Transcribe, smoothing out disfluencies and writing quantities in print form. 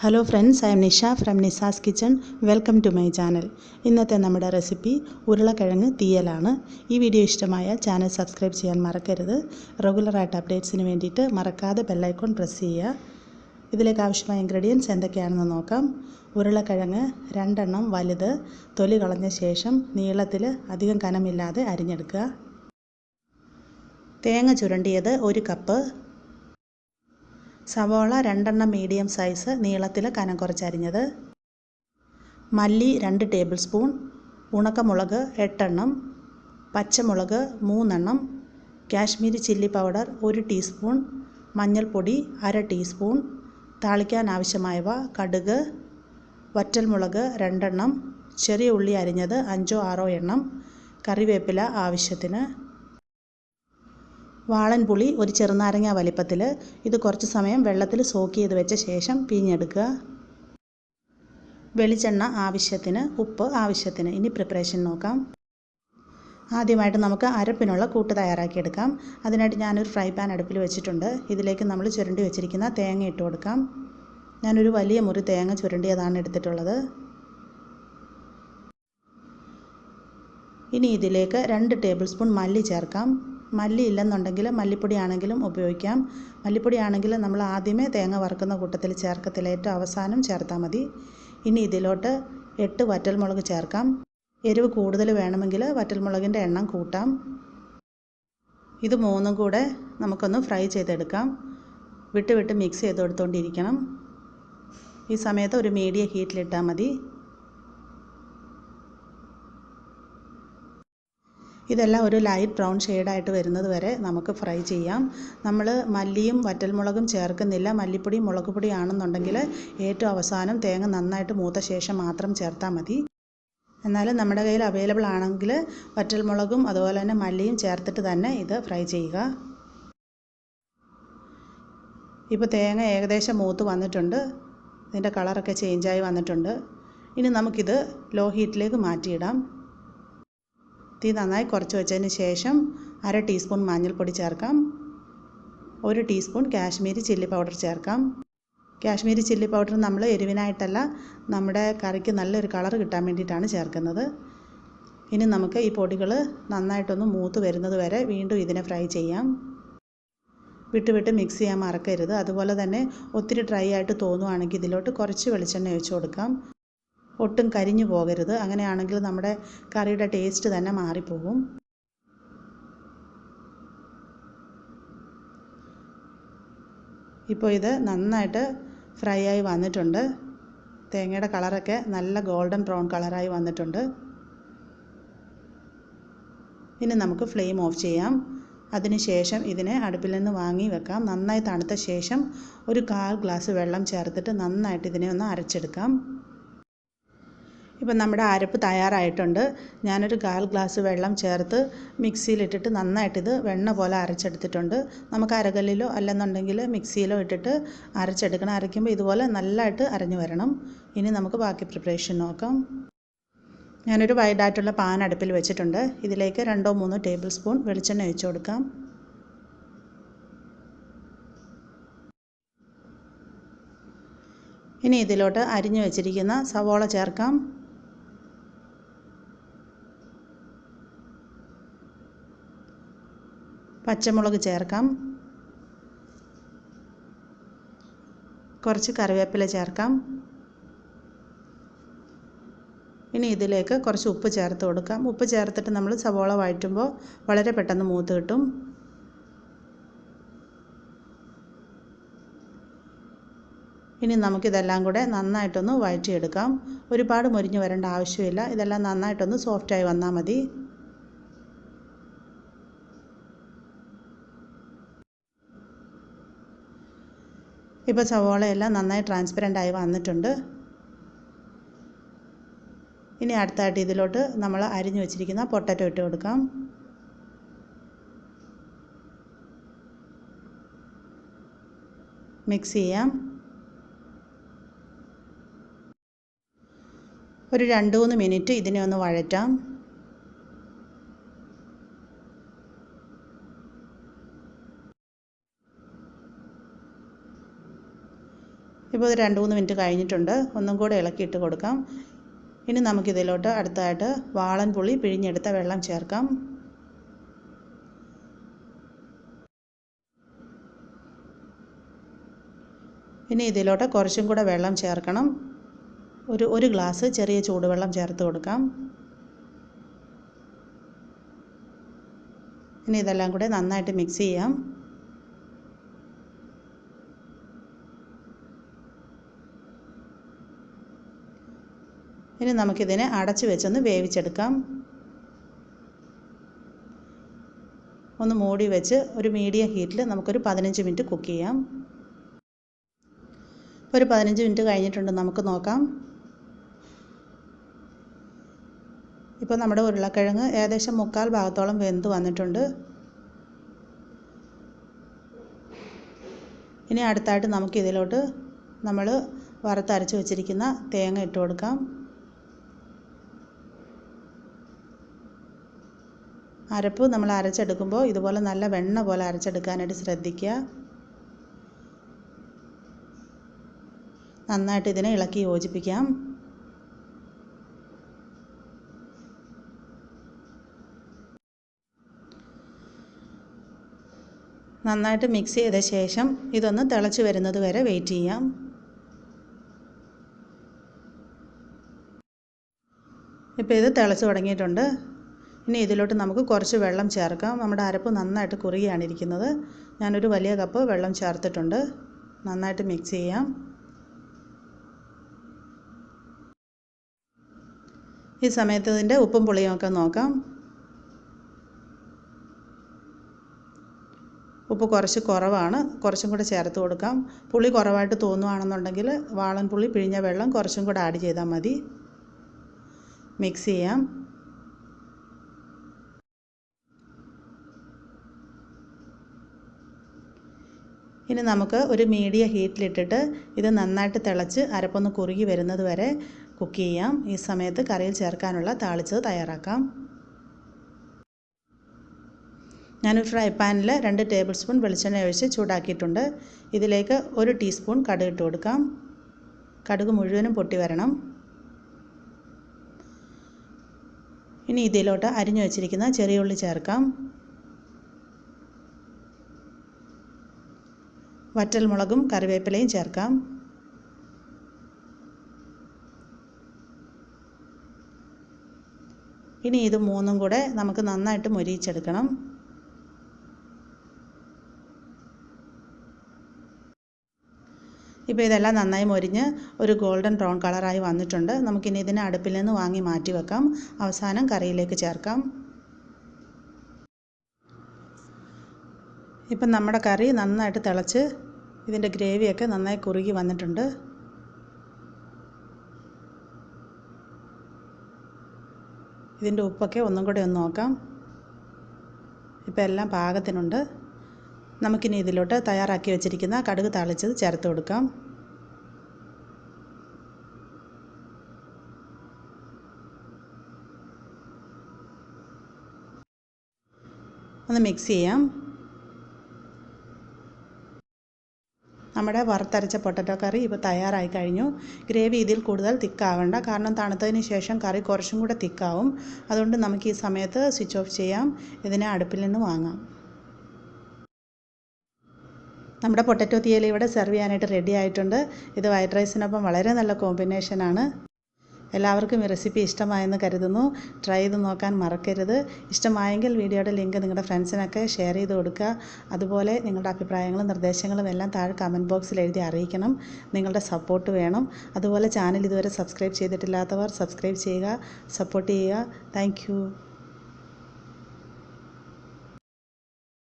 Hello friends, I am Nisha from Nisa's kitchen. Welcome to my channel. ഇന്നത്തെ നമ്മുടെ recipe ഉരുളക്കിഴങ്ങ് തീയലാണ്. ഈ വീഡിയോ ഇഷ്ടമായാൽ ചാനൽ സബ്സ്ക്രൈബ് ചെയ്യാൻ മറക്കരുത്. റെഗുലറായിട്ട് അപ്ഡേറ്റ്സിന് വേണ്ടിയിട്ട് മറക്കാതെ ബെല്ലൈക്കോൺ പ്രസ് ചെയ്യുക. ഇതിലേക്ക് ആവശ്യമായ ഇൻഗ്രീഡിയൻസ് എന്തൊക്കെയാണെന്ന് നോക്കാം. ഉരുളക്കിഴങ്ങ് 2 എണ്ണം വലുത്, തൊലി കളഞ്ഞ ശേഷം നീളത്തിൽ അധികം കനമില്ലാതെ അരിഞ്ഞെടുക്കുക. തേങ്ങ ചുരണ്ടിയത് 1 കപ്പ്. സവോള 2 എണ്ണം മീഡിയം സൈസ് നീളത്തിൽ കനം കുറച്ചരിഞ്ഞത്. മല്ലി 2 ടേബിൾ സ്പൂൺ. ഉണക്കമുളക് 8 എണ്ണം. പച്ചമുളക് 3 എണ്ണം. Kashmiri chilli powder 1 teaspoon. മഞ്ഞൾപ്പൊടി 1/2 ടീസ്പൂൺ. താളിക്കാൻ ആവശ്യമായവ കടുക്, വറ്റൽമുളക് 2 എണ്ണം. ചെറിയ ഉള്ളി അരിഞ്ഞത് 5-6 എണ്ണം. കറിവേപ്പില ആവശ്യത്തിന്. വാളൻപുളി 1 ചെറുനാരങ്ങ വലിപ്പത്തിൽ. ഇത് കുറച്ച് സമയം വെള്ളത്തിൽ സോക്ക് ചെയ്ത് വെച്ച ശേഷം പിഴിഞ്ഞെടുക്കുക. വെളിച്ചെണ്ണ ആവശ്യത്തിന്, ഉപ്പ് ആവശ്യത്തിന്. ഇനി പ്രിപ്പറേഷൻ നോക്കാം. ആദ്യമായിട്ട് നമുക്ക് അരപ്പിനുള്ള കൂട്ട് തയ്യാറാക്കിയെടുക്കാം. അതിനായിട്ട് ഞാനൊരു ഫ്രൈ പാൻ അടുപ്പിൽ വെച്ചിട്ടുണ്ട്. ഇതിലേക്ക് നമ്മൾ ചുരണ്ടി വെച്ചിരിക്കുന്ന തേങ്ങ ഇട്ട് കൊടുക്കാം. ഞാനൊരു വലിയ മുറി തേങ്ങ ചുരണ്ടിയതാണ് എടുത്തിട്ടുള്ളത്. ഇനി ഇതിലേക്ക് 2 ടേബിൾ സ്പൂൺ മല്ലി ചേർക്കാം. മല്ലി ഇല്ലെന്നുണ്ടെങ്കിൽ മല്ലിപ്പൊടി ആണെങ്കിലും ഉപയോഗിക്കാം. മല്ലിപ്പൊടി ആണെങ്കിൽ നമ്മൾ ആദ്യമേ തേങ്ങ വറുക്കുന്ന കൂട്ടത്തിൽ ചേർക്കത്തില്ല, ഏറ്റവും അവസാനം ചേർത്താൽ മതി. ഇനി ഇതിലോട്ട് 8 വറ്റൽമുളക് ചേർക്കാം. എരിവ് കൂടുതൽ വേണമെങ്കിൽ വറ്റൽമുളകിൻ്റെ എണ്ണം കൂട്ടാം. ഇത് 3ഉം കൂടെ നമുക്കൊന്ന് ഫ്രൈ ചെയ്തെടുക്കാം. വിട്ട് മിക്സ് ചെയ്ത് കൊടുത്തുകൊണ്ടിരിക്കണം. ഈ സമയത്ത് ഒരു മീഡിയം ഹീറ്റിലിട്ടാൽ മതി. ഇതെല്ലാം ഒരു ലൈറ്റ് ബ്രൗൺ ഷെയ്ഡായിട്ട് വരുന്നത് വരെ നമുക്ക് ഫ്രൈ ചെയ്യാം. നമ്മൾ മല്ലിയും വറ്റൽമുളകും ചേർക്കുന്നില്ല. മല്ലിപ്പൊടിയും മുളക് പൊടിയും ആണെന്നുണ്ടെങ്കിൽ ഏറ്റവും അവസാനം തേങ്ങ നന്നായിട്ട് മൂത്ത ശേഷം മാത്രം ചേർത്താൽ മതി. എന്നാലും നമ്മുടെ കയ്യിൽ അവൈലബിൾ ആണെങ്കിൽ വറ്റൽമുളകും അതുപോലെ തന്നെ മല്ലിയും ചേർത്തിട്ട് തന്നെ ഇത് ഫ്രൈ ചെയ്യുക. ഇപ്പോൾ തേങ്ങ ഏകദേശം മൂത്ത് വന്നിട്ടുണ്ട്. ഇതിൻ്റെ കളറൊക്കെ ചേഞ്ചായി വന്നിട്ടുണ്ട്. ഇനി നമുക്കിത് ലോ ഹീറ്റിലേക്ക് മാറ്റിയിടാം. തീ നന്നായി കുറച്ച് വെച്ചതിന് ശേഷം 1/2 ടീസ്പൂൺ മഞ്ഞൾപ്പൊടി ചേർക്കാം. 1 ടീസ്പൂൺ കാശ്മീരി ചില്ലി പൗഡർ ചേർക്കാം. കാശ്മീരി ചില്ലി പൗഡർ നമ്മൾ എരിവിനായിട്ടല്ല, നമ്മുടെ കറിക്ക് നല്ലൊരു കളർ കിട്ടാൻ വേണ്ടിയിട്ടാണ് ചേർക്കുന്നത്. ഇനി നമുക്ക് ഈ പൊടികൾ നന്നായിട്ടൊന്ന് മൂത്ത് വരുന്നത് വരെ വീണ്ടും ഇതിനെ ഫ്രൈ ചെയ്യാം. വിട്ട് മിക്സ് ചെയ്യാൻ മറക്കരുത്. അതുപോലെ തന്നെ ഒത്തിരി ഡ്രൈ ആയിട്ട് തോന്നുവാണെങ്കിൽ ഇതിലോട്ട് കുറച്ച് വെളിച്ചെണ്ണ ഒഴിച്ച് കൊടുക്കാം. ഒട്ടും കരിഞ്ഞു പോകരുത്. അങ്ങനെയാണെങ്കിൽ നമ്മുടെ കറിയുടെ ടേസ്റ്റ് തന്നെ മാറിപ്പോകും. ഇപ്പോൾ ഇത് നന്നായിട്ട് ഫ്രൈ ആയി വന്നിട്ടുണ്ട്. തേങ്ങയുടെ കളറൊക്കെ നല്ല ഗോൾഡൻ ബ്രൗൺ കളറായി വന്നിട്ടുണ്ട്. ഇനി നമുക്ക് ഫ്ലെയിം ഓഫ് ചെയ്യാം. അതിനുശേഷം ഇതിനെ അടുപ്പിൽ നിന്ന് വാങ്ങി വെക്കാം. നന്നായി തണുത്ത ശേഷം ഒരു 1/4 ഗ്ലാസ് വെള്ളം ചേർത്തിട്ട് നന്നായിട്ട് ഇതിനെ ഒന്ന് അരച്ചെടുക്കാം. ഇപ്പം നമ്മുടെ അരപ്പ് തയ്യാറായിട്ടുണ്ട്. ഞാനൊരു 1/4 ഗ്ലാസ് വെള്ളം ചേർത്ത് മിക്സിയിലിട്ടിട്ട് നന്നായിട്ടിത് വെണ്ണ പോലെ അരച്ചെടുത്തിട്ടുണ്ട്. നമുക്ക് അരകല്ലിലോ അല്ലെന്നുണ്ടെങ്കിൽ മിക്സിയിലോ ഇട്ടിട്ട് അരച്ചെടുക്കണം. അരയ്ക്കുമ്പോൾ ഇതുപോലെ നല്ലതായിട്ട് അരഞ്ഞു വരണം. ഇനി നമുക്ക് ബാക്കി പ്രിപ്പറേഷൻ നോക്കാം. ഞാനൊരു വൈഡായിട്ടുള്ള പാൻ അടുപ്പിൽ വെച്ചിട്ടുണ്ട്. ഇതിലേക്ക് 2-3 ടേബിൾ സ്പൂൺ വെളിച്ചെണ്ണ ഒഴിച്ച് കൊടുക്കാം. ഇനി ഇതിലോട്ട് അരിഞ്ഞു വെച്ചിരിക്കുന്ന സവോള ചേർക്കാം. പച്ചമുളക് ചേർക്കാം. കുറച്ച് കറിവേപ്പില ചേർക്കാം. ഇനി ഇതിലേക്ക് കുറച്ച് ഉപ്പ് ചേർത്ത് കൊടുക്കാം. ഉപ്പ് ചേർത്തിട്ട് നമ്മൾ സവോള വഴറ്റുമ്പോൾ വളരെ പെട്ടെന്ന് മൂത്ത് കിട്ടും. ഇനി നമുക്കിതെല്ലാം കൂടെ നന്നായിട്ടൊന്ന് വഴറ്റിയെടുക്കാം. ഒരുപാട് മൊരിഞ്ഞ് വരേണ്ട ആവശ്യമില്ല. ഇതെല്ലാം നന്നായിട്ടൊന്ന് സോഫ്റ്റായി വന്നാൽ മതി. ഇപ്പോൾ സവോളയെല്ലാം നന്നായി ട്രാൻസ്പെറൻ്റായി വന്നിട്ടുണ്ട്. ഇനി അടുത്തായിട്ട് ഇതിലോട്ട് നമ്മൾ അരിഞ്ഞു വെച്ചിരിക്കുന്ന പൊട്ടറ്റോ ഇട്ട് കൊടുക്കാം. മിക്സ് ചെയ്യാം. ഒരു 2-3 മിനിറ്റ് ഇതിനെ ഒന്ന് വഴറ്റാം. ഇപ്പോൾ ഇത് 2-3 മിനിറ്റ് കഴിഞ്ഞിട്ടുണ്ട്. ഒന്നും കൂടെ ഇളക്കിയിട്ട് കൊടുക്കാം. ഇനി നമുക്കിതിലോട്ട് അടുത്തായിട്ട് വാളൻപുളി പിഴിഞ്ഞെടുത്ത വെള്ളം ചേർക്കാം. ഇനി ഇതിലോട്ട് കുറച്ചും കൂടെ വെള്ളം ചേർക്കണം. ഒരു ഗ്ലാസ് ചെറിയ ചൂടുവെള്ളം ചേർത്ത് കൊടുക്കാം. ഇനി ഇതെല്ലാം കൂടെ നന്നായിട്ട് മിക്സ് ചെയ്യാം. ഇനി നമുക്കിതിനെ അടച്ചു വെച്ചൊന്ന് വേവിച്ചെടുക്കാം. ഒന്ന് മൂടി വെച്ച് ഒരു മീഡിയം ഹീറ്റിൽ നമുക്കൊരു 15 മിനിറ്റ് കുക്ക് ചെയ്യാം. ഒരു 15 മിനിറ്റ് കഴിഞ്ഞിട്ടുണ്ട്. നമുക്ക് നോക്കാം. ഇപ്പോൾ നമ്മുടെ ഉരുളക്കിഴങ്ങ് ഏകദേശം 1/4 ഭാഗത്തോളം വെന്ത് വന്നിട്ടുണ്ട്. ഇനി അടുത്തായിട്ട് നമുക്കിതിലോട്ട് നമ്മൾ വറുത്തരച്ച് വെച്ചിരിക്കുന്ന തേങ്ങ ഇട്ട് കൊടുക്കാം. അരപ്പ് നമ്മൾ അരച്ചെടുക്കുമ്പോൾ ഇതുപോലെ നല്ല വെണ്ണ പോലെ അരച്ചെടുക്കാനായിട്ട് ശ്രദ്ധിക്കുക. നന്നായിട്ട് ഇതിനെ ഇളക്കി യോജിപ്പിക്കാം. നന്നായിട്ട് മിക്സ് ചെയ്ത ശേഷം ഇതൊന്ന് തിളച്ച് വരുന്നത് വരെ വെയിറ്റ് ചെയ്യാം. ഇപ്പോൾ ഇത് തിളച്ച് തുടങ്ങിയിട്ടുണ്ട്. ഇനി ഇതിലോട്ട് നമുക്ക് കുറച്ച് വെള്ളം ചേർക്കാം. നമ്മുടെ അരപ്പ് നന്നായിട്ട് കുറുകിയാണ് ഇരിക്കുന്നത്. ഞാനൊരു വലിയ കപ്പ് വെള്ളം ചേർത്തിട്ടുണ്ട്. നന്നായിട്ട് മിക്സ് ചെയ്യാം. ഈ സമയത്ത് ഇതിൻ്റെ ഉപ്പും പുളിയും ഒക്കെ നോക്കാം. ഉപ്പ് കുറച്ച് കുറവാണ്. കുറച്ചും കൂടെ ചേർത്ത് കൊടുക്കാം. പുളി കുറവായിട്ട് തോന്നുകയാണെന്നുണ്ടെങ്കിൽ വാളൻപുളി പിഴിഞ്ഞ വെള്ളം കുറച്ചും കൂടെ ആഡ് ചെയ്താൽ മതി. മിക്സ് ചെയ്യാം. ഇനി നമുക്ക് ഒരു മീഡിയം ഹീറ്റിലിട്ടിട്ട് ഇത് നന്നായിട്ട് തിളച്ച് അരപ്പൊന്ന് കുറുകി വരുന്നത് വരെ കുക്ക് ചെയ്യാം. ഈ സമയത്ത് കറിയിൽ ചേർക്കാനുള്ള താളിച്ചത് തയ്യാറാക്കാം. ഞാനൊരു ഫ്രൈ പാനിൽ 2 ടേബിൾ സ്പൂൺ വെളിച്ചെണ്ണ ഒഴിച്ച് ചൂടാക്കിയിട്ടുണ്ട്. ഇതിലേക്ക് 1 ടീസ്പൂൺ കടുക് ഇട്ട് കൊടുക്കാം. കടുക് മുഴുവനും പൊട്ടി വരണം. ഇനി ഇതിലോട്ട് അരിഞ്ഞു വെച്ചിരിക്കുന്ന ചെറിയ ഉള്ളി ചേർക്കാം. വറ്റൽമുളകും കറിവേപ്പിലയും ചേർക്കാം. ഇനി ഇത് മൂന്നും കൂടെ നമുക്ക് നന്നായിട്ട് മൊരിയിച്ചെടുക്കണം. ഇപ്പോൾ ഇതെല്ലാം നന്നായി മൊരിഞ്ഞ് ഒരു ഗോൾഡൻ ബ്രൗൺ കളറായി വന്നിട്ടുണ്ട്. നമുക്കിനി ഇതിനെ അടുപ്പിൽ നിന്ന് വാങ്ങി മാറ്റി വെക്കാം. അവസാനം കറിയിലേക്ക് ചേർക്കാം. ഇപ്പം നമ്മുടെ കറി നന്നായിട്ട് തിളച്ച് ഇതിൻ്റെ ഗ്രേവിയൊക്കെ നന്നായി കുറുകി വന്നിട്ടുണ്ട്. ഇതിൻ്റെ ഉപ്പൊക്കെ ഒന്നും കൂടെ ഒന്ന് നോക്കാം. ഇപ്പോൾ എല്ലാം പാകത്തിനുണ്ട്. നമുക്കിനി ഇതിലോട്ട് തയ്യാറാക്കി വെച്ചിരിക്കുന്ന കടുക് താളിച്ചത് ചേർത്ത് കൊടുക്കാം. ഒന്ന് മിക്സ് ചെയ്യാം. നമ്മുടെ വറുത്തരച്ച പൊട്ടറ്റോ കറി ഇപ്പോൾ തയ്യാറായി കഴിഞ്ഞു. ഗ്രേവി ഇതിൽ കൂടുതൽ തിക്കാവണ്ട. കാരണം തണുത്തതിന് ശേഷം കറി കുറച്ചും കൂടെ തിക്കാവും. അതുകൊണ്ട് നമുക്ക് ഈ സമയത്ത് സ്വിച്ച് ഓഫ് ചെയ്യാം. ഇതിനെ അടുപ്പിൽ നിന്ന് വാങ്ങാം. നമ്മുടെ പൊട്ടറ്റോ തീയൽ ഇവിടെ സെർവ് ചെയ്യാനായിട്ട് റെഡി ആയിട്ടുണ്ട്. ഇത് വൈറ്റ് റൈസിനൊപ്പം വളരെ നല്ല കോമ്പിനേഷനാണ്. എല്ലാവർക്കും ഈ റെസിപ്പി ഇഷ്ടമായെന്ന് കരുതുന്നു. ട്രൈ ചെയ്ത് നോക്കാൻ മറക്കരുത്. ഇഷ്ടമായെങ്കിൽ വീഡിയോയുടെ ലിങ്ക് നിങ്ങളുടെ ഫ്രണ്ട്സിനൊക്കെ ഷെയർ ചെയ്ത് കൊടുക്കുക. അതുപോലെ നിങ്ങളുടെ അഭിപ്രായങ്ങളും നിർദ്ദേശങ്ങളും എല്ലാം താഴെ കമൻറ്റ് ബോക്സിൽ എഴുതി അറിയിക്കണം. നിങ്ങളുടെ സപ്പോർട്ട് വേണം. അതുപോലെ ചാനൽ ഇതുവരെ സബ്സ്ക്രൈബ് ചെയ്തിട്ടില്ലാത്തവർ സബ്സ്ക്രൈബ് ചെയ്യുക, സപ്പോർട്ട് ചെയ്യുക. താങ്ക്